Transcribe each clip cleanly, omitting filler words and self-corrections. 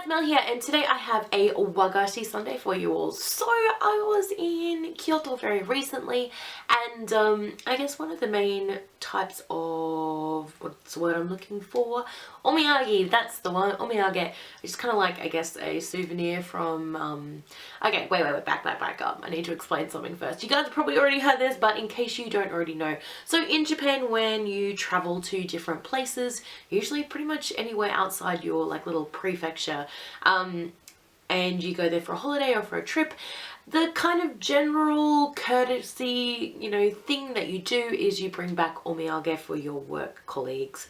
guys, Mel here, and today I have a Wagashi Sunday for you all. So I was in Kyoto very recently, and I guess one of the main types of, what's the word I'm looking for? Omiyage, that's the one, omiyage. It's kind of like, I guess, a souvenir from, okay, wait, back up. I need to explain something first. You guys probably already heard this, but in case you don't already know. So in Japan, when you travel to different places, usually pretty much anywhere outside your like little prefecture, and you go there for a holiday or for a trip, the kind of general courtesy, you know, thing that you do is you bring back omiyage for your work colleagues.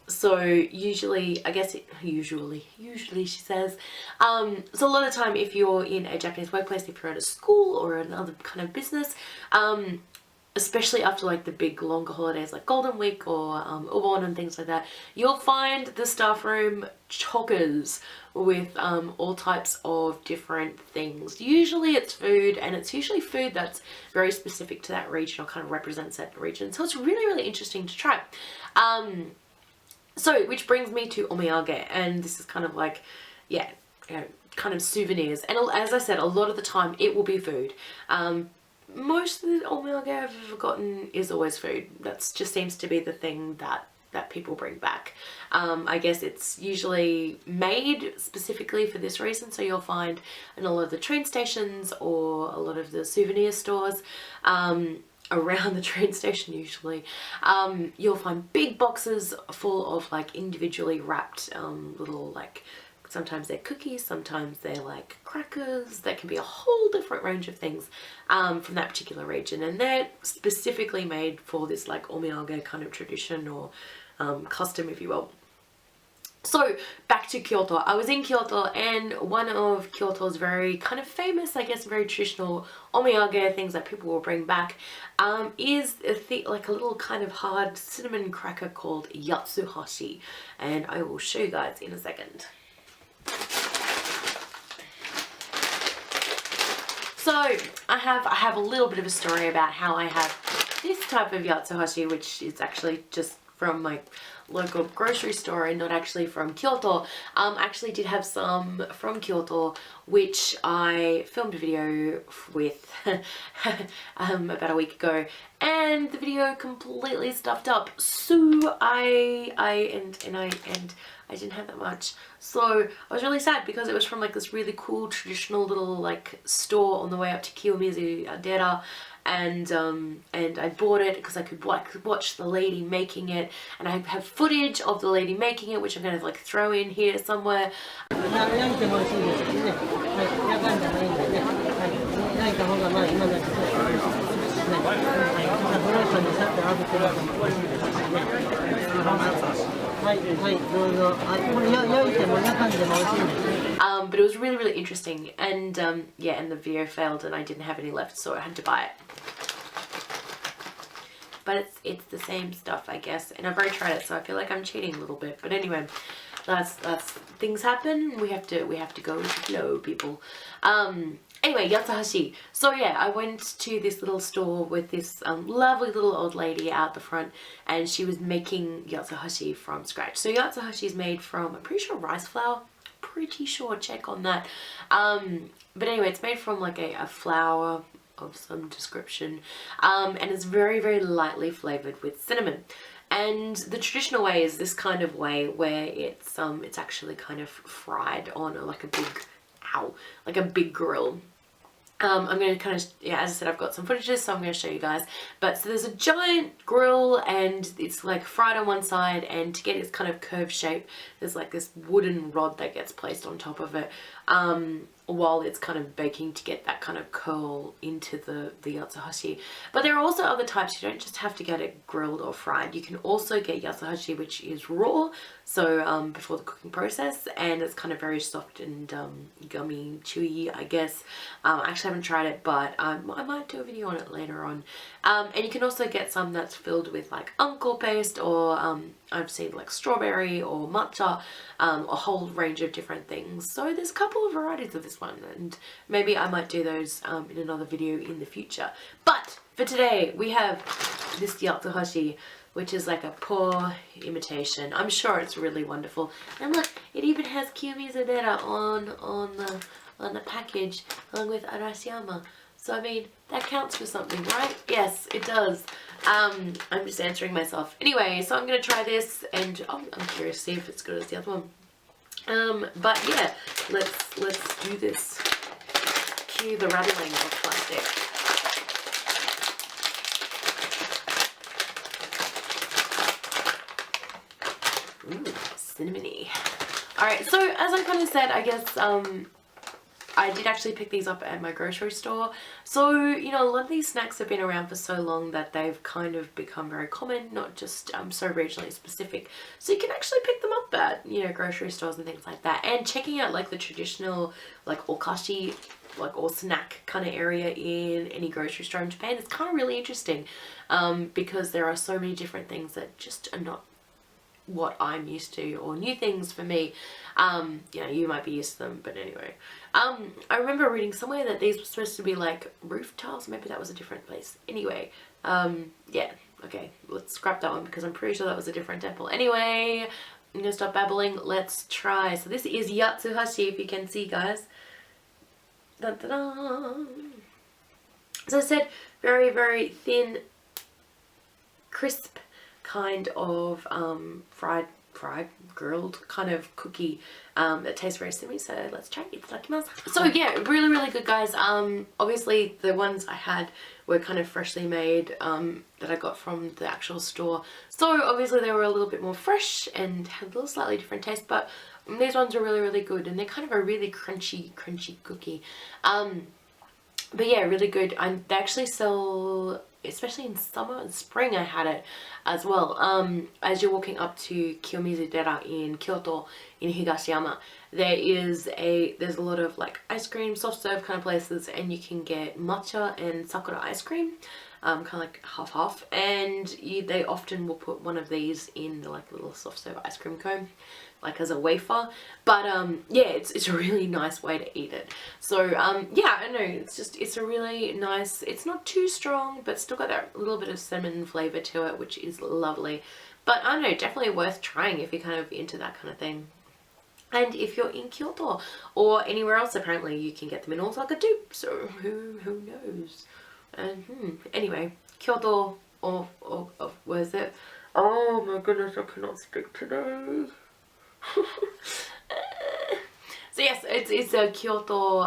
So usually, I guess usually she says, so a lot of time if you're in a Japanese workplace, if you're at a school or another kind of business, especially after like the big longer holidays like Golden Week or Obon and things like that, you'll find the staff room chockers with all types of different things. Usually it's food, and it's usually food that's very specific to that region or kind of represents that region. So it's really interesting to try. So which brings me to omiyage, and this is kind of like, yeah, you know, kind of souvenirs. And as I said, a lot of the time it will be food. Most of the omiyage I've ever gotten is always food. That just seems to be the thing that people bring back. I guess it's usually made specifically for this reason, so you'll find in a lot of the train stations or a lot of the souvenir stores around the train station usually, you'll find big boxes full of like individually wrapped little, like, sometimes they're cookies, sometimes they're like crackers. There can be a whole different range of things from that particular region, and they're specifically made for this like omiyage kind of tradition or custom, if you will. So back to Kyoto. I was in Kyoto, and one of Kyoto's very kind of famous, I guess, very traditional omiyage things that people will bring back is like a little kind of hard cinnamon cracker called Yatsuhashi, and I will show you guys in a second. So I have a little bit of a story about how I have this type of Yatsuhashi, which is actually just from my local grocery store and not actually from Kyoto. Actually did have some from Kyoto, which I filmed a video with about a week ago, and the video completely stuffed up. So I didn't have that much. So I was really sad because it was from like this really cool traditional little like store on the way up to Kiyomizu Dera, and I bought it because I could watch the lady making it, and I have footage of the lady making it, which I'm going to like throw in here somewhere. But it was really interesting, and yeah, and the video failed and I didn't have any left, so I had to buy it. But it's the same stuff, I guess, and I've already tried it, so I feel like I'm cheating a little bit. But anyway, that's things happen. We have to go with the flow, people. Anyway, Yatsuhashi. So yeah, I went to this little store with this lovely little old lady out the front, and she was making Yatsuhashi from scratch. So Yatsuhashi is made from, I'm pretty sure, rice flour. Pretty sure, check on that. But anyway, it's made from like a flour of some description, and it's very lightly flavored with cinnamon. And the traditional way is this kind of way where it's actually kind of fried on like a big grill. I'm going to kind of, yeah, as I said, I've got some footages, so I'm going to show you guys. But so there's a giant grill, and it's like fried on one side, and to get its kind of curved shape, there's like this wooden rod that gets placed on top of it while it's kind of baking to get that kind of curl into the Yatsuhashi. But there are also other types. You don't just have to get it grilled or fried. You can also get Yatsuhashi which is raw, so before the cooking process, and it's kind of very soft and gummy, chewy, I guess. I actually haven't tried it, but I might do a video on it later on. And you can also get some that's filled with like uncle paste, or I've seen like strawberry or matcha, a whole range of different things. So there's a couple of varieties of this one, and maybe I might do those in another video in the future. But for today we have this Yatsuhashi. which is like a poor imitation. I'm sure it's really wonderful. And look, it even has Kiyomizu-dera on the package along with Arashiyama. So I mean, that counts for something, right? Yes, it does. I'm just answering myself. Anyway, so I'm gonna try this, and I'm curious to see if it's good as the other one. But yeah, let's do this. Cue the rattling of plastic. Ooh, cinnamony. Alright, so as I kind of said, I guess, I did actually pick these up at my grocery store. So, you know, a lot of these snacks have been around for so long that they've kind of become very common, not just so regionally specific. So you can actually pick them up at, you know, grocery stores and things like that. And checking out like the traditional like Wagashi, like or snack kind of area in any grocery store in Japan, it's kind of really interesting, because there are so many different things that just are not what I'm used to, or new things for me. You know, you might be used to them, but anyway. I remember reading somewhere that these were supposed to be like roof tiles. Maybe that was a different place. Anyway, yeah, okay, let's scrap that one because I'm pretty sure that was a different temple. Anyway, I'm gonna stop babbling. Let's try. So this is Yatsuhashi, if you can see, guys. Dun, dun, dun. As I said, very, very thin, crisp kind of grilled kind of cookie that tastes very similar. So let's try it. So yeah, really good, guys. Obviously the ones I had were kind of freshly made, that I got from the actual store, so obviously they were a little bit more fresh and had a little slightly different taste, but these ones are really good, and they're kind of a really crunchy cookie. But yeah, really good. They actually sell, especially in summer and spring, I had it as well. As you're walking up to Kiyomizu-dera in Kyoto in Higashiyama, there's a lot of like ice cream, soft serve kind of places, and you can get matcha and sakura ice cream, kind of like half, and they often will put one of these in the like little soft serve ice cream cone, like as a wafer. But yeah, it's a really nice way to eat it. So yeah, I know, it's a really nice, it's not too strong, but still got that little bit of cinnamon flavor to it, which is lovely. But I don't know, definitely worth trying if you're kind of into that kind of thing. And if you're in Kyoto or anywhere else, apparently you can get them in Osaka too, so who knows. And anyway, Kyoto, or where is it? Oh my goodness, I cannot speak today. So yes, it's a Kyoto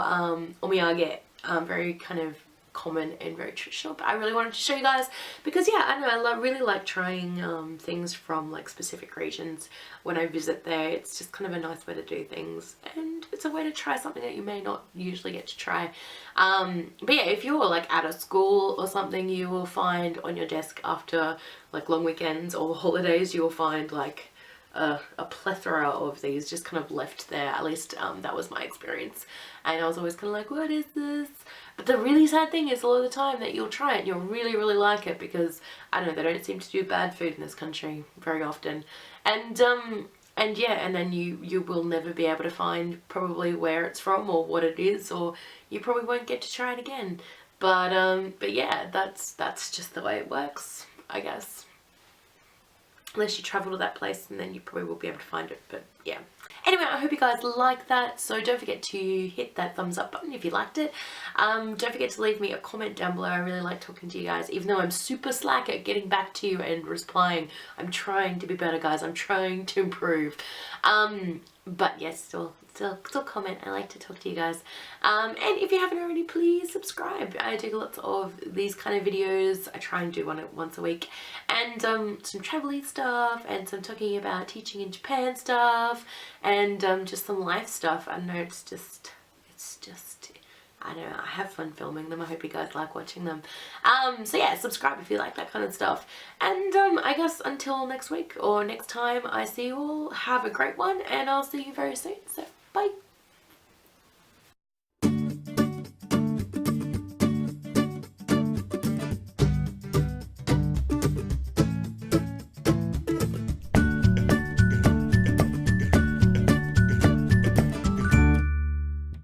omiyage, very kind of common and very traditional, but I really wanted to show you guys because yeah, I don't know, I really like trying things from like specific regions when I visit there. It's just kind of a nice way to do things, and it's a way to try something that you may not usually get to try. But yeah, if you're like at a school or something, you will find on your desk after like long weekends or holidays, you will find like a plethora of these just kind of left there. At least that was my experience, and I was always kind of like, what is this? But the really sad thing is a lot of the time that you'll try it and you'll really like it, because I don't know, they don't seem to do bad food in this country very often, and yeah, and then you will never be able to find probably where it's from or what it is, or you probably won't get to try it again. But yeah, that's just the way it works, I guess. Unless you travel to that place, and then you probably will be able to find it, but yeah. Anyway, I hope you guys like that, so don't forget to hit that thumbs up button if you liked it. Don't forget to leave me a comment down below. I really like talking to you guys, even though I'm super slack at getting back to you and replying. I'm trying to be better, guys. I'm trying to improve. But yes, still comment. I like to talk to you guys. And if you haven't already, please subscribe. I do lots of these kind of videos. I try and do one once a week, and some travel-y stuff, and some talking about teaching in Japan stuff, and just some life stuff. I don't know, it's just I don't know, I have fun filming them. I hope you guys like watching them. So yeah, subscribe if you like that kind of stuff. And I guess until next week or next time I see you all, have a great one, and I'll see you very soon. So bye.